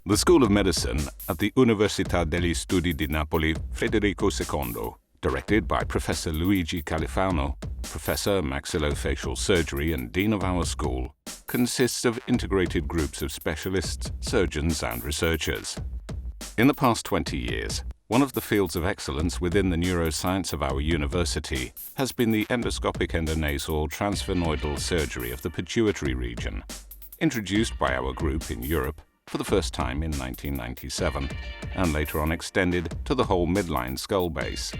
The School of Medicine at the Università degli Studi di Napoli Federico II, directed by Professor Luigi Califano, Professor Maxillofacial Surgery and Dean of our school, consists of integrated groups of specialists, surgeons and researchers. In the past 20 years, one of the fields of excellence within the neuroscience of our university has been the endoscopic endonasal transphenoidal surgery of the pituitary region, introduced by our group in Europe for the first time in 1997, and later on extended to the whole midline skull base.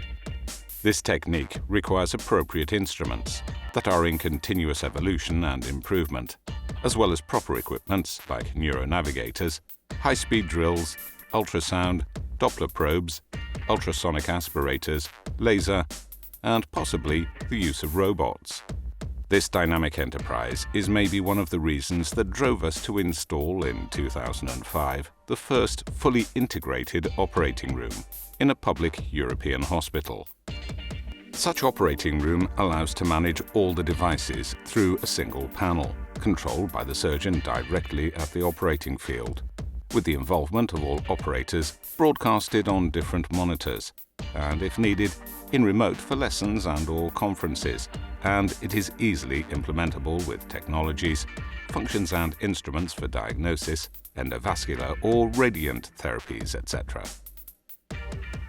This technique requires appropriate instruments that are in continuous evolution and improvement, as well as proper equipments like neuronavigators, high-speed drills, ultrasound, Doppler probes, ultrasonic aspirators, laser, and possibly the use of robots. This dynamic enterprise is maybe one of the reasons that drove us to install in 2005 the first fully integrated operating room in a public European hospital. Such operating room allows to manage all the devices through a single panel, controlled by the surgeon directly at the operating field, with the involvement of all operators broadcasted on different monitors, and if needed, in remote for lessons and/or conferences, and it is easily implementable with technologies, functions and instruments for diagnosis, endovascular or radiant therapies, etc.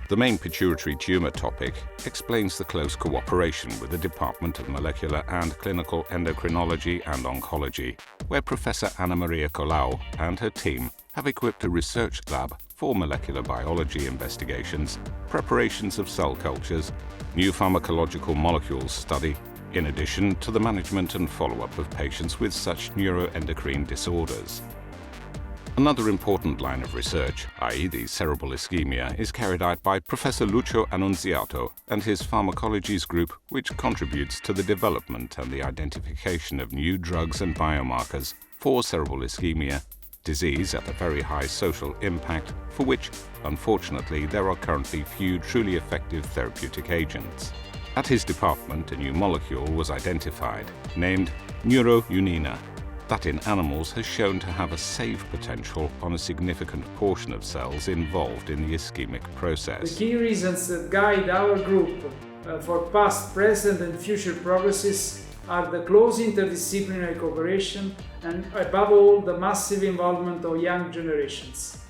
The main pituitary tumor topic explains the close cooperation with the Department of Molecular and Clinical Endocrinology and Oncology, where Professor Anna Maria Colau and her team have equipped a research lab for molecular biology investigations, preparations of cell cultures, new pharmacological molecules study, in addition to the management and follow-up of patients with such neuroendocrine disorders. Another important line of research, i.e. the cerebral ischemia, is carried out by Professor Lucio Annunziato and his pharmacologies group, which contributes to the development and the identification of new drugs and biomarkers for cerebral ischemia, disease at a very high social impact, for which, unfortunately, there are currently few truly effective therapeutic agents. At his department, a new molecule was identified, named neurounina, that in animals has shown to have a save potential on a significant portion of cells involved in the ischemic process. The key reasons that guide our group for past, present and future progresses are the close interdisciplinary cooperation and, above all, the massive involvement of young generations.